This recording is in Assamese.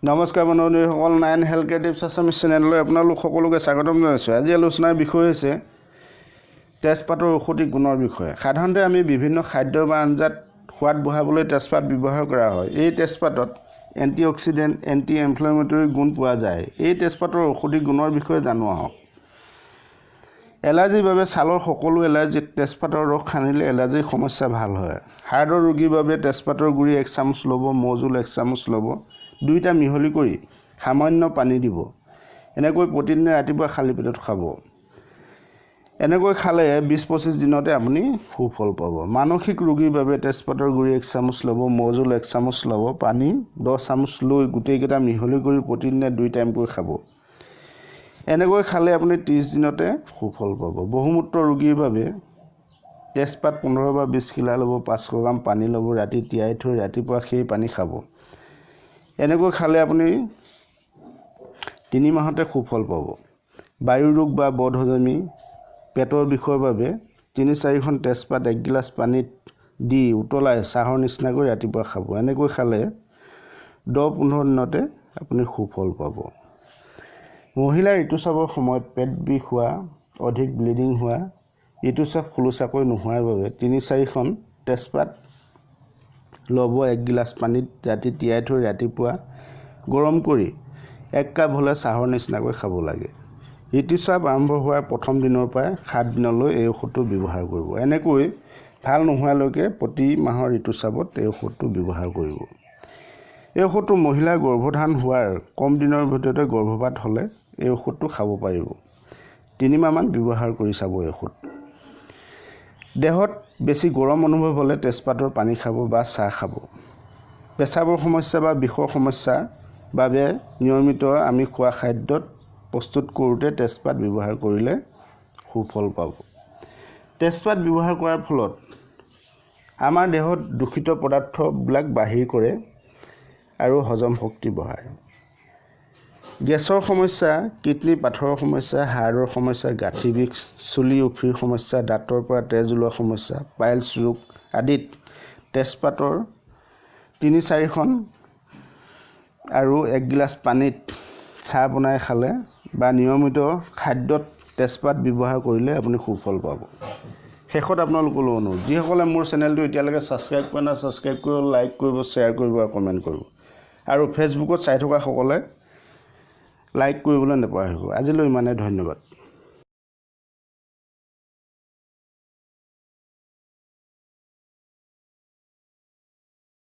নমস্কাৰ বন্ধুসকল, nine health care tips Assamese চেনেললৈ আপোনালোক সকলোকে স্বাগতম জনাইছোঁ। আজি আলোচনাৰ বিষয় হৈছে তেজপাতৰ ঔষধি গুণৰ বিষয়ে। সাধাৰণতে আমি বিভিন্ন খাদ্য বা আঞ্জাত সোৱাদ বঢ়াবলৈ তেজপাত ব্যৱহাৰ কৰা হয়। এই তেজপাতত এণ্টিঅক্সিডেণ্ট, এণ্টি ইনফ্লেমেটৰী গুণ পোৱা যায়। এই তেজপাতৰ ঔষধি গুণৰ বিষয়ে জানো আহক। এলাৰ্জিৰ বাবে ছালৰ সকলো এলাৰ্জিত তেজপাতৰ ৰস সানিলে এলাৰ্জিৰ সমস্যা ভাল হয়। হাৰ্টৰ ৰোগীৰ বাবে তেজপাতৰ গুড়ি 1 চামুচ ল'ব, মৌজোল 1 চামুচ ল'ব, দুইটা মিহলি কৰি সামান্য পানী দিব। এনেকৈ প্ৰতিদিনে ৰাতিপুৱা খালী পেটত খাব। এনেকৈ খালে 20-25 দিনতে আপুনি সুফল পাব। মানসিক ৰোগীৰ বাবে তেজপাতৰ গুড়ি 1 চামুচ ল'ব, মৌজোল 1 চামুচ ল'ব, পানী 10 চামুচ লৈ গোটেইকেইটা মিহলি কৰি প্ৰতিদিনে 2 টাইমকৈ খাব। এনেকৈ খালে আপুনি 30 দিনতে সুফল পাব। বহুমূত্ৰ ৰোগীৰ বাবে তেজপাত 15 বা 20 কিলা ল'ব, 500 গ্ৰাম পানী ল'ব, ৰাতি তিয়াই থৈ ৰাতিপুৱা সেই পানী খাব। এনেকৈ খালে আপুনি 3 মাহতে সুফল পাব। বায়ু ৰোগ বা বদহজমি, পেটৰ বিষৰ বাবে 3-4খন তেজপাত 1 গিলাচ পানীত দি উতলাই চাহৰ নিচিনাকৈ ৰাতিপুৱা খাব। এনেকৈ খালে 10-15 দিনতে আপুনি সুফল পাব। মহিলাৰ ঋতুস্ৰাৱৰ সময়ত পেট বিষ হোৱা, অধিক ব্লিডিং হোৱা, ঋতুস্ৰাৱ খোলোচাকৈ নোহোৱাৰ বাবে 3-4খন তেজপাত ল'ব, 1 গিলাচ পানীত ৰাতি তিয়াই থৈ ৰাতিপুৱা গৰম কৰি 1 কাপ হ'লে চাহৰ নিচিনাকৈ খাব লাগে। ঋতুস্ৰাৱ আৰম্ভ হোৱাৰ প্ৰথম দিনৰ পৰাই 7 দিনলৈ এই ঔষধটো ব্যৱহাৰ কৰিব। এনেকৈ ভাল নোহোৱালৈকে প্ৰতি মাহৰ ঋতুস্ৰাৱত এই ঔষধটো ব্যৱহাৰ কৰিব। এই ঔষধটো মহিলাৰ গৰ্ভধাৰণ হোৱাৰ কম দিনৰ ভিতৰতে গৰ্ভপাত হ'লে এই ঔষধটো খাব পাৰিব। 3 মাহমান ব্যৱহাৰ কৰি চাব এই ঔষধটো। দেহত বেছি গৰম অনুভৱ হ'লে তেজপাতৰ পানী খাব বা চাহ খাব। পেচাবৰ সমস্যা বা বিষৰ সমস্যাৰ বাবে নিয়মিত আমি খোৱা খাদ্যত প্ৰস্তুত কৰোঁতে তেজপাত ব্যৱহাৰ কৰিলে সুফল পাব। তেজপাত ব্যৱহাৰ কৰাৰ ফলত আমাৰ দেহত দূষিত পদাৰ্থবিলাক বাহিৰ কৰে আৰু হজম শক্তি বঢ়ায়। গেছৰ সমস্যা, কিডনী পাথৰৰ সমস্যা, হাড়ৰ সমস্যা, গাঁঠি বিষ, চুলি উফিৰ সমস্যা, দাঁতৰ পৰা তেজ ওলোৱা সমস্যা, পাইলছ ৰোগ আদিত তেজপাতৰ 3-4খন আৰু 1 গিলাচ পানীত চাহ বনাই খালে বা নিয়মিত খাদ্যত তেজপাত ব্যৱহাৰ কৰিলে আপুনি সুফল পাব। শেষত আপোনালোকলৈ অনুৰোধ, যিসকলে মোৰ চেনেলটো এতিয়ালৈকে ছাবস্ক্ৰাইব কৰা নাই, ছাবস্ক্ৰাইব কৰিব, লাইক কৰিব, শ্বেয়াৰ কৰিব আৰু কমেণ্ট কৰিব। আৰু ফেচবুকত চাই থকা সকলে লাইক কৰিবলৈ নাপাহৰিব। আজিলৈ ইমানেই, ধন্যবাদ।